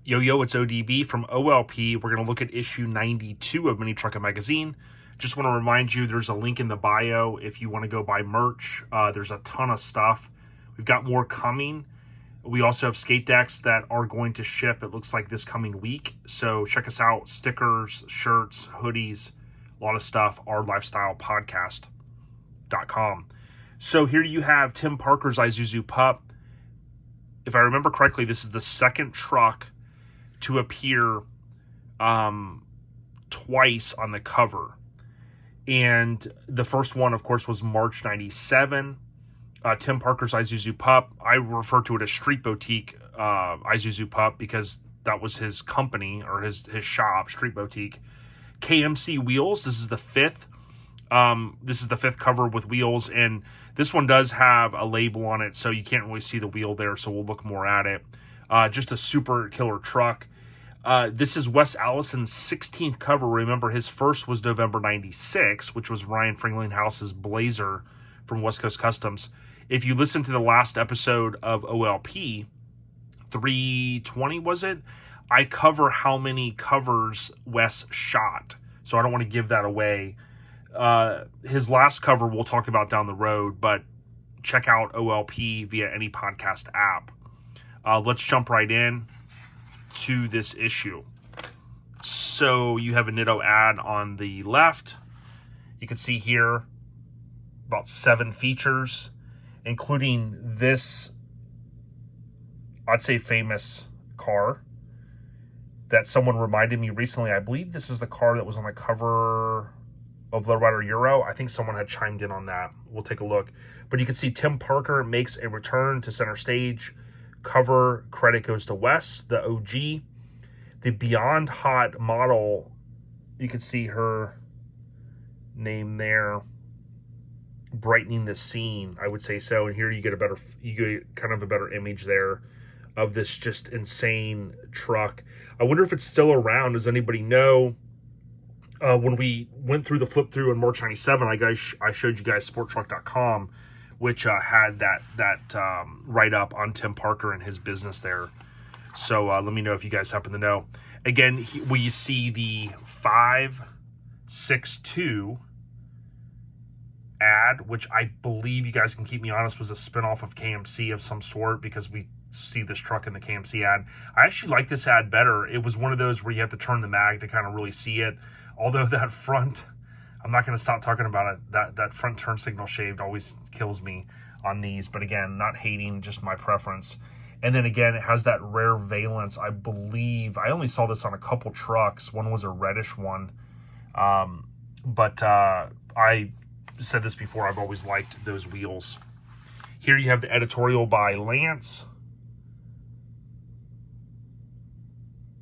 Yo, it's ODB from OLP. We're going to look at issue 92 of Mini Truckin Magazine. Just want to remind you, there's a link in the bio if you want to go buy merch. There's a ton of stuff. We've got more coming. We also have skate decks that are going to ship, it looks like, this coming week. So check us out. Stickers, shirts, hoodies, a lot of stuff. OurLifestylePodcast.com. So here you have Tim Parker's Isuzu Pup. If I remember correctly, this is the second truck to appear twice on the cover. And the first one, of course, was March 97. Tim Parker's Isuzu Pup. I refer to it as Street Boutique Isuzu Pup because that was his company or his shop, Street Boutique. KMC Wheels. This is the fifth. This is the fifth cover with wheels, and this one does have a label on it, so you can't really see the wheel there, so we'll look more at it. Just a super killer truck. This is Wes Allison's 16th cover. Remember, his first was November 96, which was Ryan Fringlinghaus's Blazer from West Coast Customs. If you listen to the last episode of OLP, 320 was it? I cover how many covers Wes shot, so I don't want to give that away. His last cover we'll talk about down the road, but check out OLP via any podcast app. Let's jump right in to this issue. So you have a Nitto ad on the left. You can see here about 7 features, including this, I'd say, famous car that someone reminded me recently. I believe this is the car that was on the cover of Lowrider Euro. I think someone had chimed in on that. We'll take a look. But you can see Tim Parker makes a return to center stage. Cover credit goes to Wes, the OG. The Beyond Hot model, you can see her name there, brightening the scene, I would say so. And here you get kind of a better image there of this just insane truck. I wonder if it's still around. Does anybody know? When we went through the flip through in March 97, I showed you guys sporttruck.com, which had that write up on Tim Parker and his business there. So let me know if you guys happen to know. Again, we see the 562 ad, which I believe, you guys can keep me honest, was a spinoff of KMC of some sort, because we see this truck in the KMC ad. I actually like this ad better. It was one of those where you have to turn the mag to kind of really see it. Although that front, I'm not going to stop talking about it. That front turn signal shaved always kills me on these. But again, not hating, just my preference. And then again, it has that rare valence. I believe I only saw this on a couple trucks. One was a reddish one. But I said this before, I've always liked those wheels. Here you have the editorial by Lance.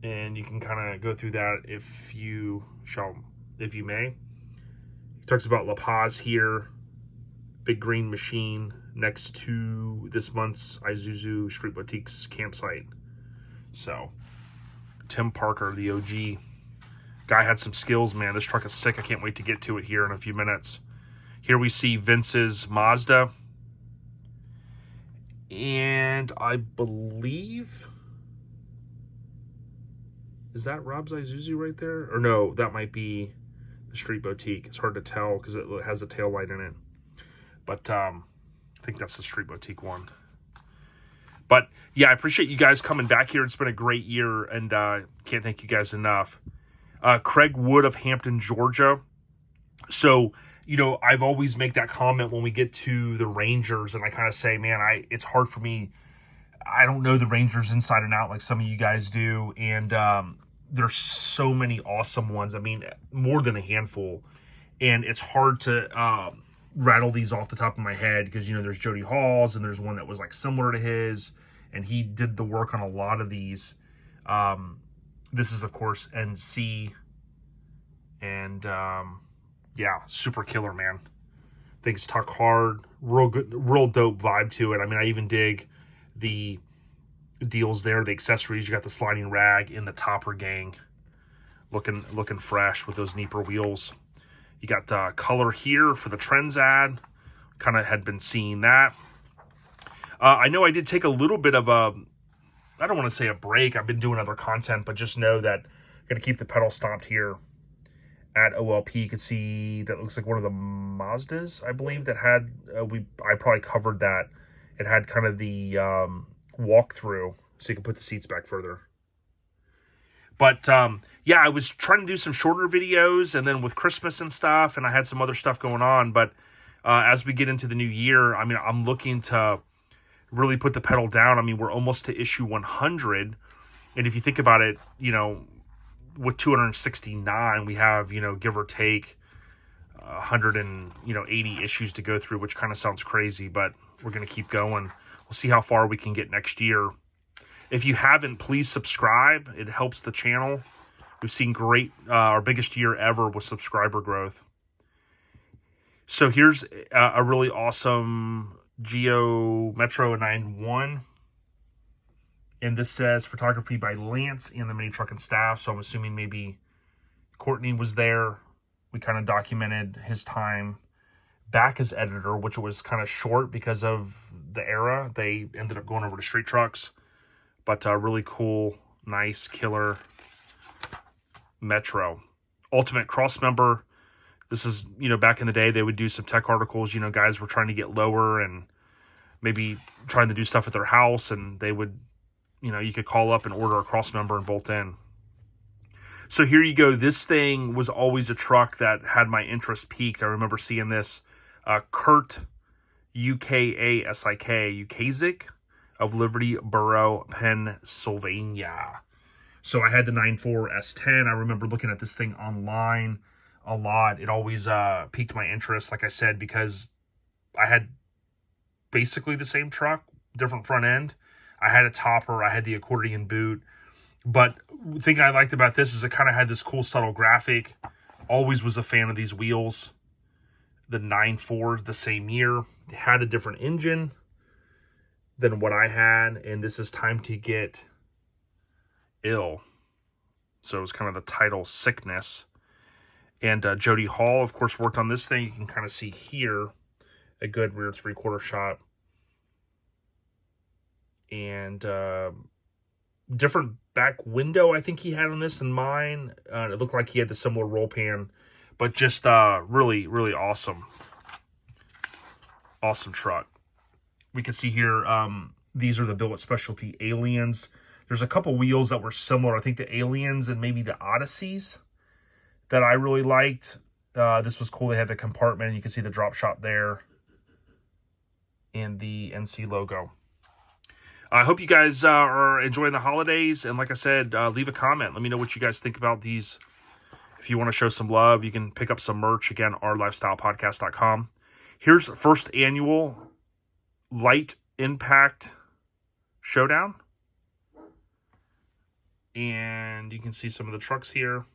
And you can kind of go through that if you may. He talks about La Paz here, big green machine next to this month's Isuzu Street Boutique's campsite. So, Tim Parker, the OG. Guy had some skills, man. This truck is sick. I can't wait to get to it here in a few minutes. Here we see Vince's Mazda. And I believe, is that Rob's Isuzu right there? Or no, that might be the Street Boutique. It's hard to tell because it has a tail light in it. But I think that's the Street Boutique one. But yeah, I appreciate you guys coming back here. It's been a great year, and can't thank you guys enough. Craig Wood of Hampton, Georgia. So, you know, I've always make that comment when we get to the Rangers, and I kind of say, man, it's hard for me. I don't know the Rangers inside and out like some of you guys do, and there's so many awesome ones. I mean, more than a handful, and it's hard to rattle these off the top of my head because, you know, there's Jody Hall's, and there's one that was like similar to his, and he did the work on a lot of these. This is, of course, NC, and yeah, super killer, man. Things tuck hard, real good, real dope vibe to it. I mean, I even dig the deals there, the accessories. You got the sliding rag in the topper gang, looking fresh with those Nieper wheels. You got color here for the Trends ad. Kind of had been seeing that. I know I did take a little bit of a I don't want to say a break. I've been doing other content, but just know that I'm going to keep the pedal stopped here at OLP. You can see that looks like one of the Mazdas, I believe, that had, I probably covered that. It had kind of the walkthrough, so you can put the seats back further. But, yeah, I was trying to do some shorter videos, and then with Christmas and stuff, and I had some other stuff going on. But as we get into the new year, I mean, I'm looking to really put the pedal down. I mean, we're almost to issue 100. And if you think about it, you know, with 269, we have, you know, give or take 180 issues to go through, which kind of sounds crazy, but we're going to keep going. We'll see how far we can get next year. If you haven't, please subscribe. It helps the channel. We've seen great, our biggest year ever with subscriber growth. So here's a really awesome Geo Metro 9.1. And this says photography by Lance and the Mini Truckin staff. So I'm assuming maybe Courtney was there. We kind of documented his time back as editor, which was kind of short because of the era. They ended up going over to Street Trucks. But really cool, nice, killer Metro. Ultimate Crossmember. This is, you know, back in the day, they would do some tech articles. You know, guys were trying to get lower and maybe trying to do stuff at their house. And they would, you know, you could call up and order a Crossmember and bolt in. So here you go. This thing was always a truck that had my interest peaked. I remember seeing this Kurt Ukasik of Liberty Borough, Pennsylvania. So I had the 9.4 S-10. I remember looking at this thing online a lot. It always piqued my interest, like I said, because I had basically the same truck, different front end. I had a topper. I had the accordion boot. But the thing I liked about this is it kind of had this cool subtle graphic. Always was a fan of these wheels. The 9.4, the same year. It had a different engine than what I had. And this is Time to Get Ill. So it was kind of the title, Sickness. And Jody Hall, of course, worked on this thing. You can kind of see here a good rear three-quarter shot. And different back window, I think he had on this than mine. It looked like he had the similar roll pan. But just really, really awesome. Awesome truck. We can see here, these are the Billet Specialty Aliens. There's a couple wheels that were similar. I think the Aliens and maybe the Odysseys that I really liked. This was cool. They had the compartment. You can see the drop shot there. And the NC logo. I hope you guys are enjoying the holidays. And like I said, leave a comment. Let me know what you guys think about these. If you want to show some love, you can pick up some merch. Again, ourlifestylepodcast.com. Here's first annual Light Impact Showdown. And you can see some of the trucks here.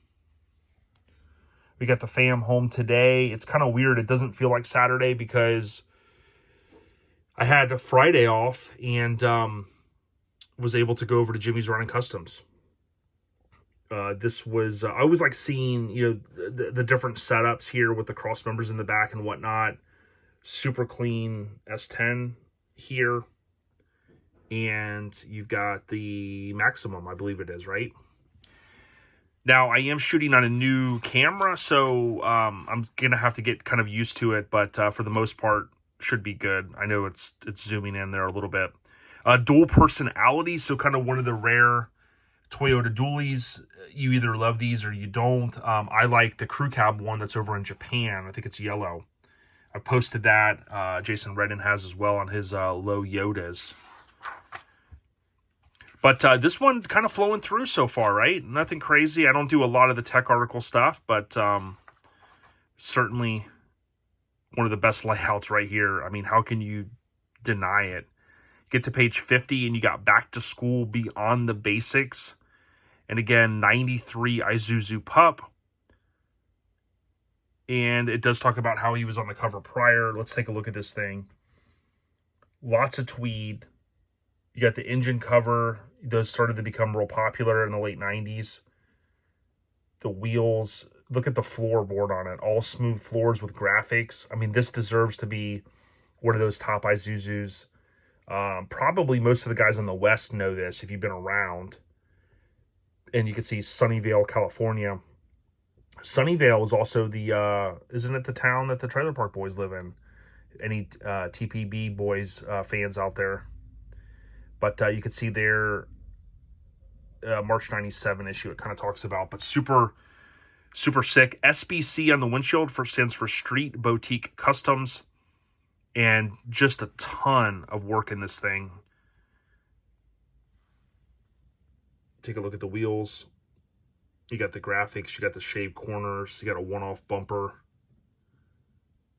We got the fam home today. It's kind of weird. It doesn't feel like Saturday because I had a Friday off and was able to go over to Jimmy's Running Customs. This was, I always like seeing, you know, the different setups here with the cross members in the back and whatnot. Super clean S10 here. And you've got the Maximum, I believe it is, right? Now, I am shooting on a new camera, so I'm going to have to get kind of used to it. But for the most part, should be good. I know it's zooming in there a little bit. Dual personality, so kind of one of the rare Toyota dualies. You either love these or you don't. I like the crew cab one that's over in Japan. I think it's yellow. I posted that. Jason Redden has as well on his low Yodas. But this one kind of flowing through so far, right? Nothing crazy. I don't do a lot of the tech article stuff, but certainly one of the best layouts right here. I mean, how can you deny it? Get to page 50 and you got Back to School Beyond the Basics. And again, 93 Isuzu Pup. And it does talk about how he was on the cover prior. Let's take a look at this thing. Lots of tweed. You got the engine cover. Those started to become real popular in the late 90s. The wheels. Look at the floorboard on it. All smooth floors with graphics. I mean, this deserves to be one of those top Isuzus. Probably most of the guys in the West know this if you've been around. And you can see Sunnyvale, California. Sunnyvale is also the, isn't it the town that the Trailer Park Boys live in? Any TPB Boys fans out there? But you can see their March 97 issue it kind of talks about. But super, super sick. SBC on the windshield stands for Street Botique Customs. And just a ton of work in this thing. Take a look at the wheels. You got the graphics. You got the shaved corners. You got a one-off bumper.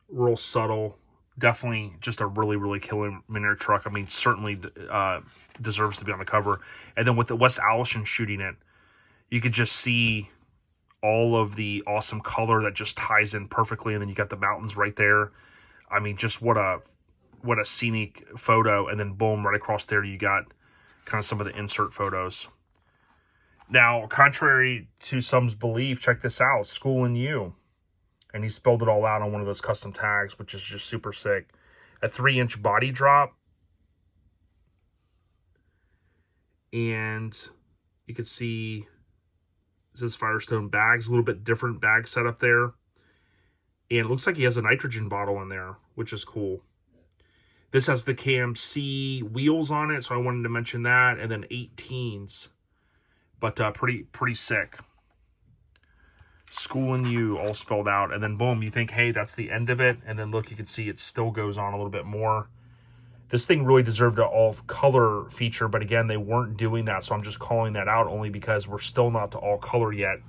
Real subtle. Definitely just a really, really killer miniature truck. I mean, certainly deserves to be on the cover. And then with the Wes Allison shooting it, you could just see all of the awesome color that just ties in perfectly. And then you got the mountains right there. I mean, just what a scenic photo. And then boom, right across there, you got kind of some of the insert photos. Now, contrary to some's belief, check this out, Schoolin' You. And he spelled it all out on one of those custom tags, which is just super sick. A 3-inch body drop. And you can see, it says Firestone bags, a little bit different bag setup there. And it looks like he has a nitrogen bottle in there, which is cool. This has the KMC wheels on it, so I wanted to mention that. And then 18s. But pretty sick. Schoolin' You all spelled out. And then boom, you think, hey, that's the end of it. And then look, you can see it still goes on a little bit more. This thing really deserved an all-color feature. But again, they weren't doing that. So I'm just calling that out only because we're still not to all-color yet.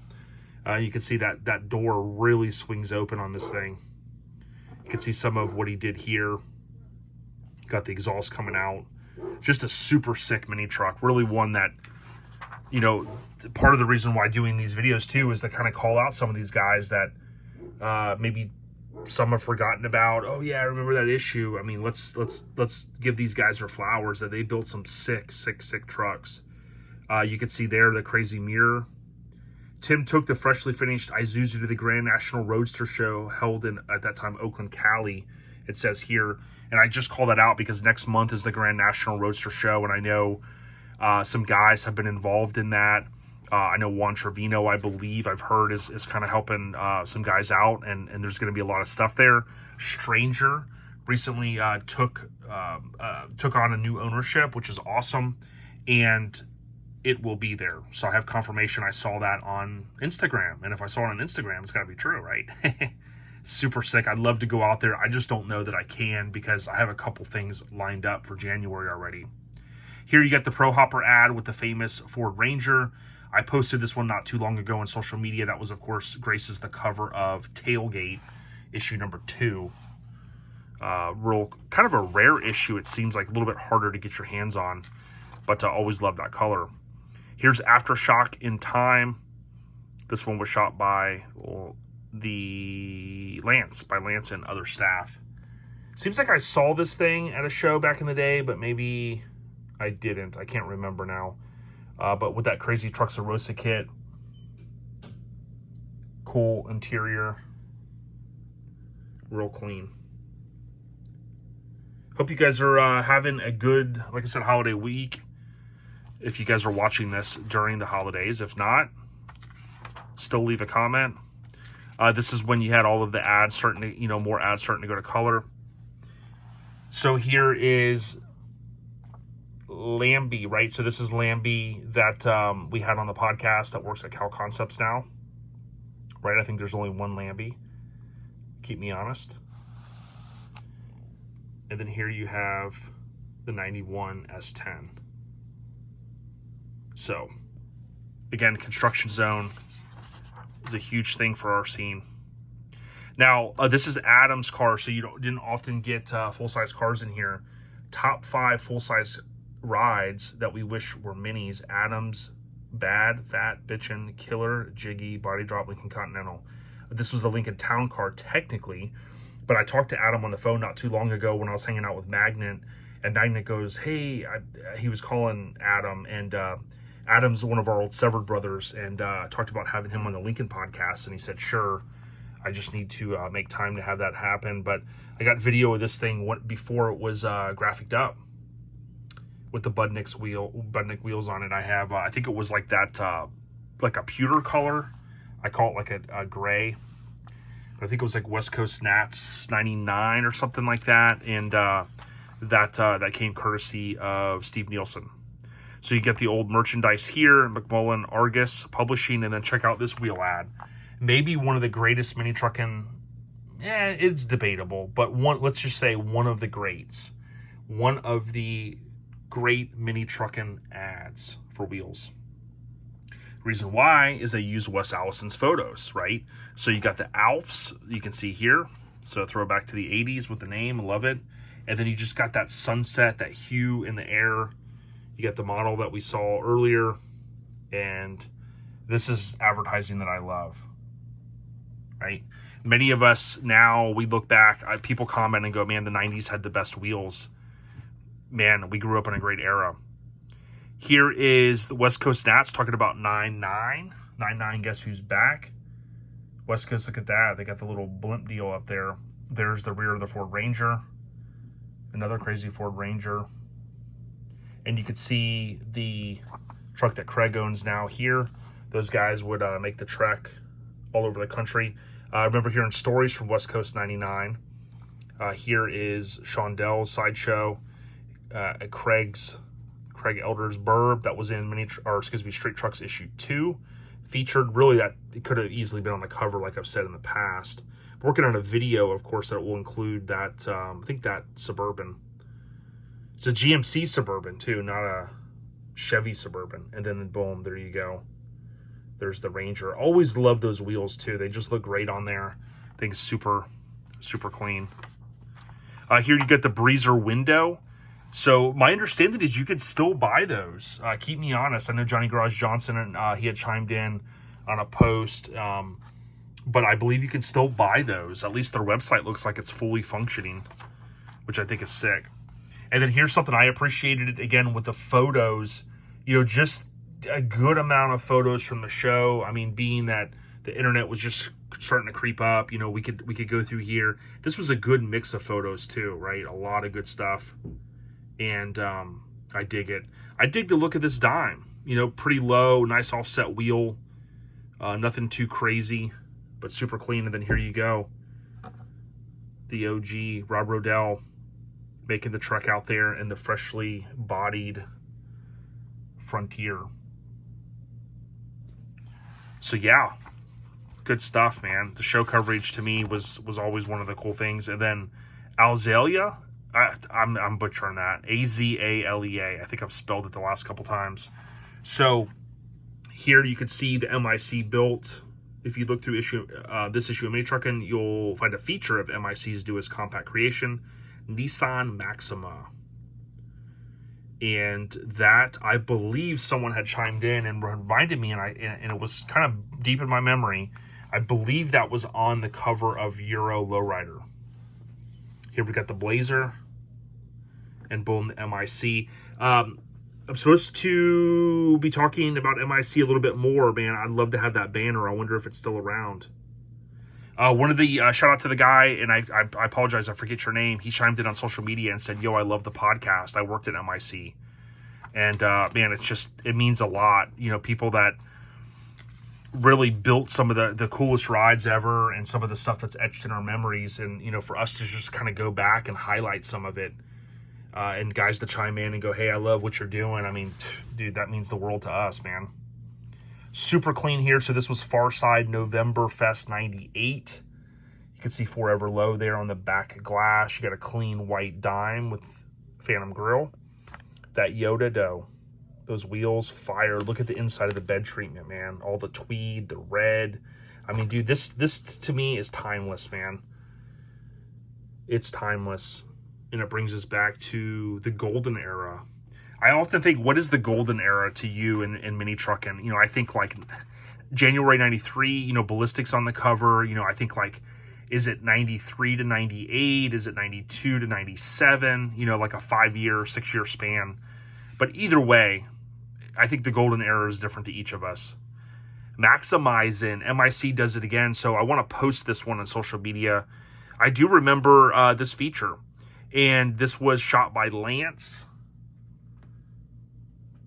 You can see that door really swings open on this thing. You can see some of what he did here. Got the exhaust coming out. Just a super sick mini truck. Really one that, you know, part of the reason why doing these videos too is to kind of call out some of these guys that maybe some have forgotten about. Oh yeah, I remember that issue. I mean, let's give these guys their flowers that they built some sick trucks. You can see there the crazy mirror. Tim took the freshly finished Isuzu to the Grand National Roadster Show held in, at that time, Oakland, Cali. It says here, and I just call that out because next month is the Grand National Roadster Show, and I know some guys have been involved in that. I know Juan Trevino, I believe, I've heard is kind of helping some guys out, and there's going to be a lot of stuff there. Stranger recently took on a new ownership, which is awesome, and it will be there. So I have confirmation. I saw that on Instagram, and if I saw it on Instagram, it's got to be true, right? Super sick. I'd love to go out there. I just don't know that I can because I have a couple things lined up for January already. Here you get the Pro Hopper ad with the famous Ford Ranger. I posted this one not too long ago on social media. That was, of course, graces the cover of Tailgate, issue number 2. Real kind of a rare issue. It seems like a little bit harder to get your hands on, but I always love that color. Here's Aftershock in Time. This one was shot by Lance and other staff. Seems like I saw this thing at a show back in the day, but maybe I didn't. I can't remember now. But with that crazy Trucksarosa kit, cool interior, real clean. Hope you guys are having a good, like I said, holiday week. If you guys are watching this during the holidays, if not, still leave a comment. This is when you had all of the ads starting to, more ads starting to go to color. So here is Lambie, right? So this is Lambie that we had on the podcast that works at Cal Concepts now, right? I think there's only one Lambie. Keep me honest. And then here you have the 91 S-10. So, again, construction zone is a huge thing for our scene. Now, this is Adam's car, so you didn't often get full-size cars in here. Top 5 full-size rides that we wish were minis. Adams, Bad, Fat, Bitchin', Killer, Jiggy, Body Drop, Lincoln Continental. This was the Lincoln Town car, technically, but I talked to Adam on the phone not too long ago when I was hanging out with Magnet, and Magnet goes, hey, he was calling Adam, and Adam's one of our old Severed brothers, and talked about having him on the Lincoln podcast, and he said, sure, I just need to make time to have that happen. But I got video of this thing before it was graphicked up. with the Budnick wheels on it. I have, I think it was like that, like a pewter color. I call it like a gray. But I think it was like West Coast Nats 99 or something like that. And that came courtesy of Steve Nielsen. So you get the old merchandise here, McMullen Argus Publishing, and then check out this wheel ad. Maybe one of the greatest mini trucking, it's debatable, but let's just say one of the greats. One of the great mini trucking ads for wheels. Reason why is they use Wes Allison's photos, right? So you got the Alfs, you can see here. So throw back to the 80s with the name, love it. And then you just got that sunset, that hue in the air. You got the model that we saw earlier. And this is advertising that I love, right? Many of us now, we look back, people comment and go, man, the 90s had the best wheels. Man, we grew up in a great era. Here is the West Coast Nats talking about 9.9. 9.9, guess who's back? West Coast, look at that. They got the little blimp deal up there. There's the rear of the Ford Ranger. Another crazy Ford Ranger. And you could see the truck that Craig owns now here. Those guys would make the trek all over the country. I remember hearing stories from West Coast 99. Here is Shondell's Sideshow. Craig Elder's Burb that was in Street Trucks issue 2. Featured, really, that it could have easily been on the cover, like I've said in the past. Working on a video, of course, that will include that, I think that Suburban. It's a GMC Suburban, too, not a Chevy Suburban. And then, boom, there you go. There's the Ranger. Always love those wheels, too. They just look great on there. I think super, super clean. Here you get the Breezer window. So my understanding is you could still buy those. Keep me honest. I know Johnny Garage Johnson, and he had chimed in on a post. But I believe you can still buy those. At least their website looks like it's fully functioning, which I think is sick. And then here's something I appreciated, again, with the photos. You know, just a good amount of photos from the show. I mean, being that the internet was just starting to creep up, you know, we could go through here. This was a good mix of photos too, right? A lot of good stuff. And I dig it. I dig the look of this dime. You know, pretty low, nice offset wheel. Nothing too crazy, but super clean. And then here you go. The OG Rob Rodell making the trek out there in the freshly bodied Frontier. So yeah, good stuff, man. The show coverage to me was always one of the cool things. And then Azalea, I'm butchering that. Azalea. I think I've spelled it the last couple times. So here you can see the MIC built. If you look through this issue of Mini Truckin', you'll find a feature of MIC's newest compact creation, Nissan Maxima. And that, I believe someone had chimed in and reminded me, and it was kind of deep in my memory. I believe that was on the cover of Euro Lowrider. Here we got the Blazer, and boom, the MIC. I'm supposed to be talking about MIC a little bit more, man. I'd love to have that banner. I wonder if it's still around. One of the, shout out to the guy, and I apologize, I forget your name. He chimed in on social media and said, yo, I love the podcast. I worked at MIC. And, man, it means a lot. You know, people that really built some of the coolest rides ever and some of the stuff that's etched in our memories. And, you know, for us to just kind of go back and highlight some of it. And guys to chime in and go, hey, I love what you're doing. I mean, dude, that means the world to us, man. Super clean here. So this was Pharcyde NovemberFest 98. You can see Forever Low there on the back glass. You got a clean white dime with Phantom Grille. That Yoda dough. Those wheels, fire. Look at the inside of the bed treatment, man. All the tweed, the red. I mean, dude, this to me is timeless, man. It's timeless. And it brings us back to the golden era. I often think, what is the golden era to you in mini trucking? You know, I think like January 93, you know, Ballistics on the cover. You know, I think like, is it 93 to 98? Is it 92 to 97? You know, like a 5-year, 6-year span. But either way, I think the golden era is different to each of us. Maximizing, MIC does it again. So I want to post this one on social media. I do remember this feature. And this was shot by Lance.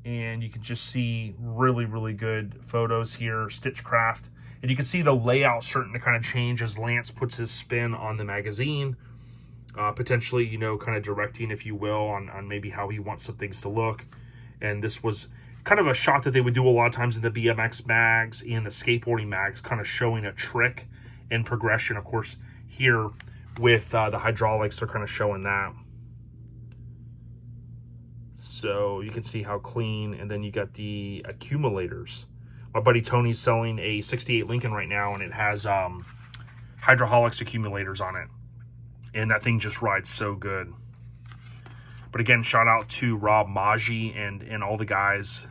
And you can just see really, really good photos here, Stitchcraft. And you can see the layout starting to kind of change as Lance puts his spin on the magazine. Potentially, you know, kind of directing, if you will, on maybe how he wants some things to look. And this was kind of a shot that they would do a lot of times in the BMX mags and the skateboarding mags, kind of showing a trick and progression. Of course, here with the hydraulics, they're kind of showing that. So you can see how clean, and then you got the accumulators. My buddy Tony's selling a 68 Lincoln right now, and it has hydraulics accumulators on it. And that thing just rides so good. But again, shout out to Rob Maggi and all the guys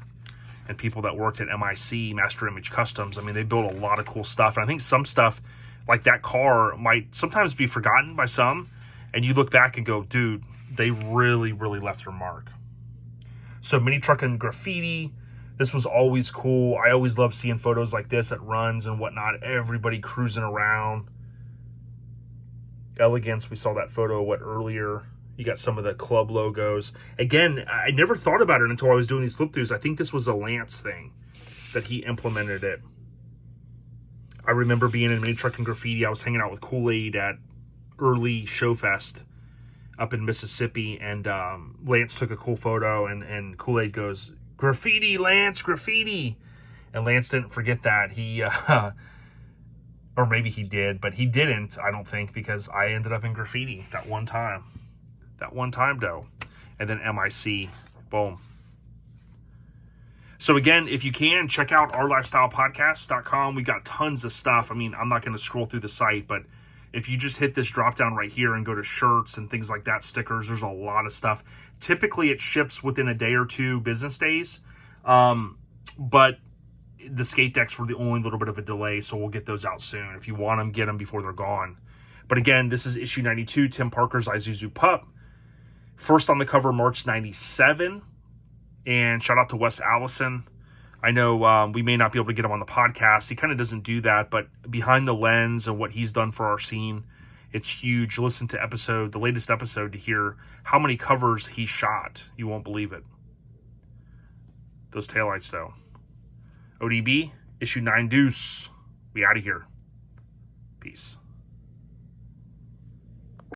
and people that worked at MIC, Master Image Customs. I mean, they built a lot of cool stuff. And I think some stuff, like that car, might sometimes be forgotten by some. And you look back and go, dude, they really, really left their mark. So Mini Truckin Graffiti, this was always cool. I always love seeing photos like this at runs and whatnot. Everybody cruising around. Elegance, we saw that photo, earlier. You got some of the club logos. Again, I never thought about it until I was doing these flip-throughs. I think this was a Lance thing that he implemented it. I remember being in Mini Truckin Graffiti. I was hanging out with Kool-Aid at early Showfest up in Mississippi, and Lance took a cool photo, and Kool-Aid goes, "Graffiti, Lance, graffiti." And Lance didn't forget that. He, or maybe he did, but he didn't, I don't think, because I ended up in graffiti that one time. That one time, though. And then MIC, boom. So again, if you can, check out ourlifestylepodcast.com. We got tons of stuff. I mean, I'm not going to scroll through the site, but if you just hit this drop down right here and go to shirts and things like that, stickers, there's a lot of stuff. Typically, it ships within a day or 2 business days. But the skate decks were the only little bit of a delay, so we'll get those out soon. If you want them, get them before they're gone. But again, this is issue 92, Tim Parker's Isuzu Pup. First on the cover, March 97. And shout out to Wes Allison. I know we may not be able to get him on the podcast. He kind of doesn't do that, but behind the lens and what he's done for our scene, it's huge. Listen to the latest episode to hear how many covers he shot. You won't believe it. Those taillights, though. ODB, issue 9 deuce. We out of here. Peace.